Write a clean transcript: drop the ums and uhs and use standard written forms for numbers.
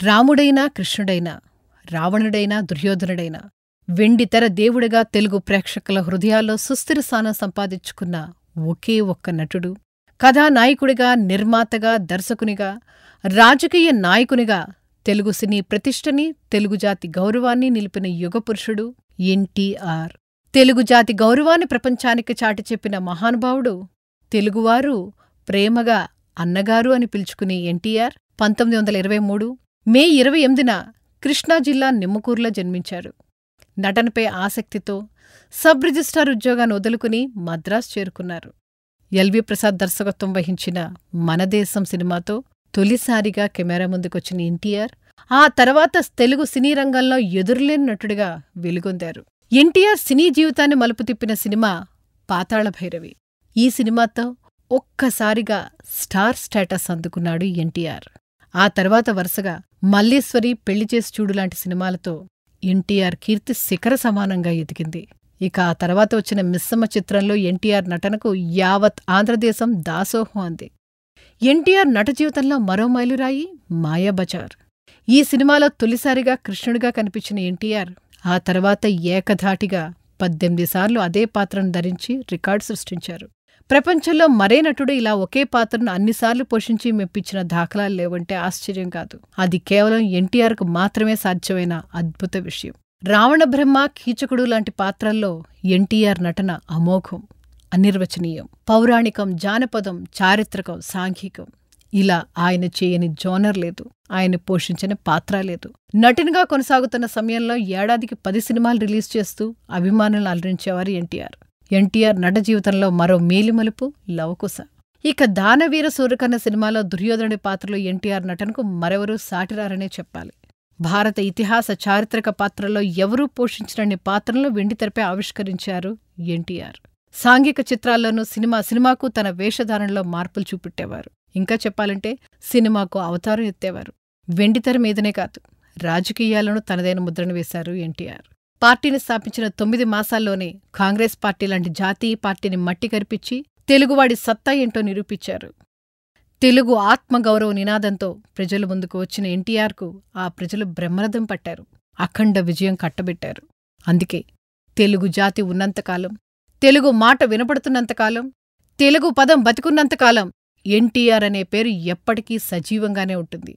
రాముడైనా కృష్ణుడైనా, రావణుడైనా దుర్యోధనుడైనా, వెండితెర దేవుడిగా తెలుగు ప్రేక్షకుల హృదయాల్లో సుస్థిర స్థానం సంపాదించుకున్న ఒకే ఒక్క నటుడు, కథానాయకుడిగా, నిర్మాతగా, దర్శకునిగా, రాజకీయ నాయకునిగా తెలుగు సినీ ప్రతిష్టని, తెలుగుజాతి గౌరవాన్ని నిలిపిన యుగపురుషుడు ఎన్టీఆర్. తెలుగుజాతి గౌరవాన్ని ప్రపంచానికి చాటి చెప్పిన మహానుభావుడు, తెలుగువారు ప్రేమగా అన్నగారు అని పిలుచుకునే ఎన్టీఆర్ 1923 మే 28న కృష్ణా జిల్లా నిమ్మకూరులో జన్మించారు. నటనపై ఆసక్తితో సబ్ రిజిస్ట్రార్ ఉద్యోగాన్ని వదులుకుని మద్రాసు చేరుకున్నారు. ఎల్వి ప్రసాద్ దర్శకత్వం వహించిన మనదేశం సినిమాతో తొలిసారిగా కెమెరా ముందుకొచ్చిన ఎన్టీఆర్ ఆ తర్వాత తెలుగు సినీ రంగంలో ఎదురులేని నటుడిగా వెలుగొందారు. ఎన్టీఆర్ సినీ జీవితాన్ని మలుపు తిప్పిన సినిమా పాతాళ భైరవి. ఈ సినిమాతో ఒక్కసారిగా స్టార్ స్టేటస్ అందుకున్నాడు ఎన్టీఆర్. ఆ తర్వాత వరుసగా మల్లీశ్వరి, పెళ్లి చేసి చూడు లాంటి సినిమాలతో ఎన్టీఆర్ కీర్తి శిఖర సమానంగా ఎదిగింది. ఇక ఆ తర్వాత వచ్చిన మిస్సమ్మ చిత్రంలో ఎన్టీఆర్ నటనకు యావత్ ఆంధ్రదేశం దాసోహం అంది. ఎన్టీఆర్ నట జీవితంలో మరో మైలురాయి మాయాబజార్. ఈ సినిమాలో తొలిసారిగా కృష్ణుడిగా కనిపించిన ఎన్టీఆర్ ఆ తర్వాత ఏకధాటిగా 18 సార్లు అదే పాత్రను ధరించి రికార్డు సృష్టించారు. ప్రపంచంలో మరే నటుడు ఇలా ఒకే పాత్రను అన్నిసార్లు పోషించి మెప్పించిన దాఖలాలు లేవంటే ఆశ్చర్యం కాదు. అది కేవలం ఎన్టీఆర్కు మాత్రమే సాధ్యమైన అద్భుత విషయం. రావణబ్రహ్మ, కీచకుడు లాంటి పాత్రల్లో ఎన్టీఆర్ నటన అమోఘం, అనిర్వచనీయం. పౌరాణికం, జానపదం, చారిత్రకం, సాంఘికం ఇలా ఆయన చేయని జోనర్ లేదు, ఆయన పోషించని పాత్ర లేదు. నటునిగా కొనసాగుతున్న సమయంలో ఏడాదికి 10 సినిమాలు రిలీజ్ చేస్తూ అభిమానులను అలరించేవారు ఎన్టీఆర్. ఎన్టీఆర్ నట జీవితంలో మరో మేలిమలుపు లవకుశ. ఇక దానవీర సూరకర్ణ సినిమాలో దుర్యోధనుడి పాత్రలో ఎన్టీఆర్ నటనకు మరెవరూ సాటిరారనే చెప్పాలి. భారత ఇతిహాస చారిత్రక పాత్రల్లో ఎవరూ పోషించనన్ని పాత్రలను వెండితెరపై ఆవిష్కరించారు ఎన్టీఆర్. సాంఘిక చిత్రాల్లోనూ సినిమాకు తన వేషధారణలో మార్పులు చూపెట్టేవారు. ఇంకా చెప్పాలంటే సినిమాకు అవతారం ఎత్తేవారు. వెండితెర మీదనే కాదు, రాజకీయాలను తనదైన ముద్రను వేశారు ఎన్టీఆర్. పార్టీని స్థాపించిన 9 మాసాల్లోనే కాంగ్రెస్ పార్టీ లాంటి జాతీయ పార్టీని మట్టి కరిపించి తెలుగువాడి సత్తా ఏంటో నిరూపించారు. తెలుగు ఆత్మగౌరవ నినాదంతో ప్రజల ముందుకు వచ్చిన ఎన్టీఆర్కు ఆ ప్రజలు బ్రహ్మరథం పట్టారు, అఖండ విజయం కట్టబెట్టారు. అందుకే తెలుగు జాతి ఉన్నంతకాలం, తెలుగు మాట వినపడుతున్నంతకాలం, తెలుగు పదం బతికున్నంతకాలం ఎన్టీఆర్ అనే పేరు ఎప్పటికీ సజీవంగానే ఉంటుంది.